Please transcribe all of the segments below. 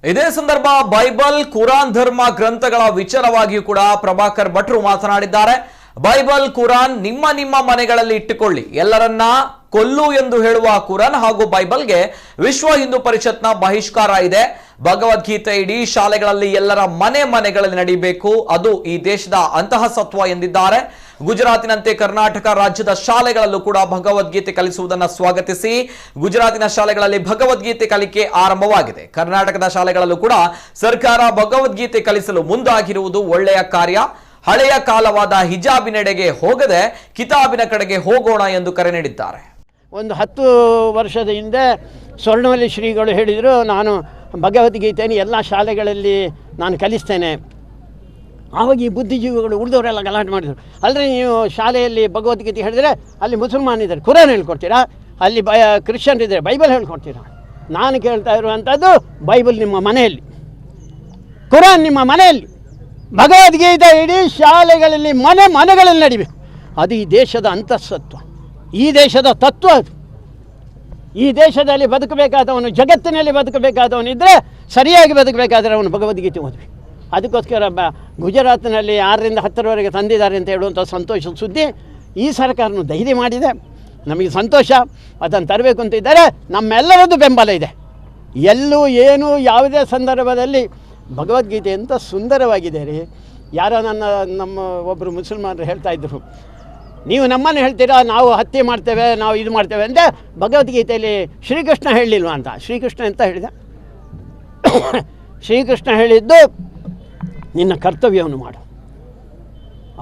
ಇದೇ ಸಂದರ್ಭ ಬೈಬಲ್ ಕುರಾನ್ ಧರ್ಮ ಗ್ರಂಥಗಳ ವಿಚಾರವಾಗಿಯೂ ಕೂಡ ಪ್ರಭಾಕರ್ ಭಟ್ರು ಮಾತನಾಡಿದ್ದಾರೆ. ಬೈಬಲ್ ಕುರಾನ್ ನಿಮ್ಮ ನಿಮ್ಮ ಮನೆಗಳಲ್ಲಿ ಇಟ್ಟುಕೊಳ್ಳಿ, ಎಲ್ಲರನ್ನ ಕೊಲ್ಲು ಎಂದು ಹೇಳುವ ಕುರಾನ್ ಹಾಗೂ ಬೈಬಲ್ಗೆ ವಿಶ್ವ ಹಿಂದೂ ಪರಿಷತ್ನ ಬಹಿಷ್ಕಾರ ಇದೆ. ಭಗವದ್ಗೀತೆ ಇಡೀ ಶಾಲೆಗಳಲ್ಲಿ ಎಲ್ಲರ ಮನೆಗಳಲ್ಲಿ ನಡೀಬೇಕು, ಅದು ಈ ದೇಶದ ಅಂತಃಸತ್ವ ಎಂದಿದ್ದಾರೆ. ಗುಜರಾತಿನಂತೆ ಕರ್ನಾಟಕ ರಾಜ್ಯದ ಶಾಲೆಗಳಲ್ಲೂ ಕೂಡ ಭಗವದ್ಗೀತೆ ಕಲಿಸುವುದನ್ನು ಸ್ವಾಗತಿಸಿ ಗುಜರಾತಿನ ಶಾಲೆಗಳಲ್ಲಿ ಭಗವದ್ಗೀತೆ ಕಲಿಕೆ ಆರಂಭವಾಗಿದೆ. ಕರ್ನಾಟಕದ ಶಾಲೆಗಳಲ್ಲೂ ಕೂಡ ಸರ್ಕಾರ ಭಗವದ್ಗೀತೆ ಕಲಿಸಲು ಮುಂದಾಗಿರುವುದು ಒಳ್ಳೆಯ ಕಾರ್ಯ. ಹಳೆಯ ಕಾಲವಾದ ಹಿಜಾಬಿನೆಡೆಗೆ ಹೋಗದೆ ಕಿತಾಬಿನ ಕಡೆಗೆ ಹೋಗೋಣ ಎಂದು ಕರೆ ನೀಡಿದ್ದಾರೆ. ಒಂದು 10 ವರ್ಷದ ಹಿಂದೆ ಸ್ವರ್ಣವಲ್ಲಿ ಶ್ರೀಗಳು ಹೇಳಿದರು, ನಾನು ಭಗವದ್ಗೀತೆಯನ್ನು ಎಲ್ಲ ಶಾಲೆಗಳಲ್ಲಿ ನಾನು ಕಲಿಸ್ತೇನೆ. ಆವಾಗ ಈ ಬುದ್ಧಿಜೀವಿಗಳು ಉಳಿದವರೆಲ್ಲ ಗಲಾಟೆ ಮಾಡಿದರು. ಅಲ್ಲದೆ ನೀವು ಶಾಲೆಯಲ್ಲಿ ಭಗವದ್ಗೀತೆ ಹೇಳಿದರೆ ಅಲ್ಲಿ ಮುಸಲ್ಮಾನ್ ಇದ್ದಾರೆ, ಕುರಾನ್ ಹೇಳ್ಕೊಡ್ತೀರಾ, ಅಲ್ಲಿ ಕ್ರಿಶ್ಚಿಯನ್ ಇದ್ದಾರೆ, ಬೈಬಲ್ ಹೇಳ್ಕೊಡ್ತೀರಾ. ನಾನು ಕೇಳ್ತಾ ಇರುವಂಥದ್ದು, ಬೈಬಲ್ ನಿಮ್ಮ ಮನೆಯಲ್ಲಿ, ಕುರಾನ್ ನಿಮ್ಮ ಮನೆಯಲ್ಲಿ, ಭಗವದ್ಗೀತೆ ಇಡೀ ಶಾಲೆಗಳಲ್ಲಿ ಮನೆಗಳಲ್ಲಿ ನಡಿಬೇಕು. ಅದು ಈ ದೇಶದ ಅಂತಃಸತ್ವ, ಈ ದೇಶದ ತತ್ವ. ಅದು ಈ ದೇಶದಲ್ಲಿ ಬದುಕಬೇಕಾದವನು, ಜಗತ್ತಿನಲ್ಲಿ ಬದುಕಬೇಕಾದವನಿದ್ದರೆ, ಸರಿಯಾಗಿ ಬದುಕಬೇಕಾದ್ರೆ ಅವನು ಭಗವದ್ಗೀತೆ ಓದಬೇಕು. ಅದಕ್ಕೋಸ್ಕರ ಗುಜರಾತ್ನಲ್ಲಿ 6ರಿಂದ 10ರವರೆಗೆ ತಂದಿದ್ದಾರೆ ಅಂತ ಹೇಳುವಂಥ ಸಂತೋಷದ ಸುದ್ದಿ ಈ ಸರ್ಕಾರನು ಧೈರ್ಯ ಮಾಡಿದೆ. ನಮಗೆ ಸಂತೋಷ. ಅದನ್ನು ತರಬೇಕು ಅಂತ ಇದ್ದಾರೆ. ನಮ್ಮೆಲ್ಲರದ್ದು ಬೆಂಬಲ ಇದೆ. ಎಲ್ಲೂ ಏನು ಯಾವುದೇ ಸಂದರ್ಭದಲ್ಲಿ ಭಗವದ್ಗೀತೆ ಎಂಥ ಸುಂದರವಾಗಿದೆ ರೀ. ಯಾರೋ ನಮ್ಮ ಒಬ್ಬರು ಮುಸಲ್ಮಾನರು ಹೇಳ್ತಾ ಇದ್ದರು, ನೀವು ನಮ್ಮನ್ನು ಹೇಳ್ತೀರಾ, ನಾವು ಹತ್ಯೆ ಮಾಡ್ತೇವೆ, ನಾವು ಇದು ಮಾಡ್ತೇವೆ ಅಂದರೆ ಭಗವದ್ಗೀತೆಯಲ್ಲಿ ಶ್ರೀಕೃಷ್ಣ ಹೇಳಲಿಲ್ವ ಅಂತ. ಶ್ರೀಕೃಷ್ಣ ಎಂತ ಹೇಳಿದ? ಶ್ರೀಕೃಷ್ಣ ಹೇಳಿದ್ದು, ನಿನ್ನ ಕರ್ತವ್ಯವನ್ನು ಮಾಡು.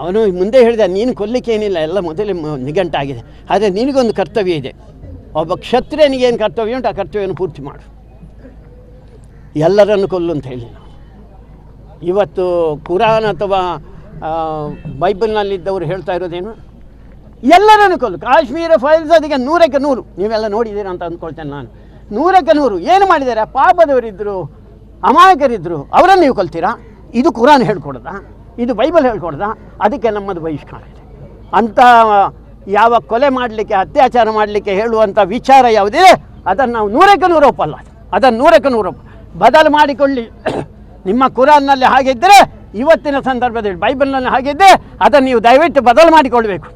ಅವನು ಮುಂದೆ ಹೇಳಿದ, ನೀನು ಕೊಲ್ಲಿಕ್ಕೆ ಏನಿಲ್ಲ, ಎಲ್ಲ ಮೊದಲೇ ನಿಘಂಟಾಗಿದೆ. ಆದರೆ ನಿನಗೊಂದು ಕರ್ತವ್ಯ ಇದೆ. ಒಬ್ಬ ಕ್ಷತ್ರಿಯನಿಗೇನು ಕರ್ತವ್ಯ ಉಂಟು, ಆ ಕರ್ತವ್ಯವನ್ನು ಪೂರ್ತಿ ಮಾಡು. ಎಲ್ಲರನ್ನು ಕೊಲ್ಲು ಅಂತ ಹೇಳಿಲ್ಲ. ಇವತ್ತು ಕುರಾನ್ ಅಥವಾ ಬೈಬಲ್ನಲ್ಲಿದ್ದವರು ಹೇಳ್ತಾ ಇರೋದೇನು, ಎಲ್ಲರನ್ನು ಕೊಲ್ಲು. ಕಾಶ್ಮೀರ ಫೈಲ್ಸ್ ಅದಕ್ಕೆ 100ಕ್ಕೆ 100 ನೀವೆಲ್ಲ ನೋಡಿದ್ದೀರಾ ಅಂತ ಅಂದ್ಕೊಳ್ತೇನೆ ನಾನು. 100ಕ್ಕೆ 100 ಏನು ಮಾಡಿದ್ದಾರೆ? ಪಾಪದವರಿದ್ದರು, ಅಮಾಯಕರಿದ್ದರು, ಅವರನ್ನು ನೀವು ಕೊಲ್ತೀರಾ? ಇದು ಕುರಾನ್ ಹೇಳ್ಕೊಡ್ದ? ಇದು ಬೈಬಲ್ ಹೇಳ್ಕೊಡ್ದ? ಅದಕ್ಕೆ ನಮ್ಮದು ಬಹಿಷ್ಕಾರ ಇದೆ. ಅಂಥ ಯಾವ ಕೊಲೆ ಮಾಡಲಿಕ್ಕೆ, ಅತ್ಯಾಚಾರ ಮಾಡಲಿಕ್ಕೆ ಹೇಳುವಂಥ ವಿಚಾರ ಯಾವುದಿದೆ ಅದನ್ನು ನಾವು 100ಕ್ಕೆ 100 ಒಪ್ಪಲ್ಲ. ಅದನ್ನು 100ಕ್ಕೆ 100 ಬದಲು ಮಾಡಿಕೊಳ್ಳಿ. ನಿಮ್ಮ ಕುರಾನ್ನಲ್ಲಿ ಹಾಗಿದ್ದರೆ, ಇವತ್ತಿನ ಸಂದರ್ಭದಲ್ಲಿ ಬೈಬಲ್ನಲ್ಲಿ ಹಾಗಿದ್ದರೆ ಅದನ್ನು ನೀವು ದಯವಿಟ್ಟು ಬದಲು ಮಾಡಿಕೊಳ್ಬೇಕು.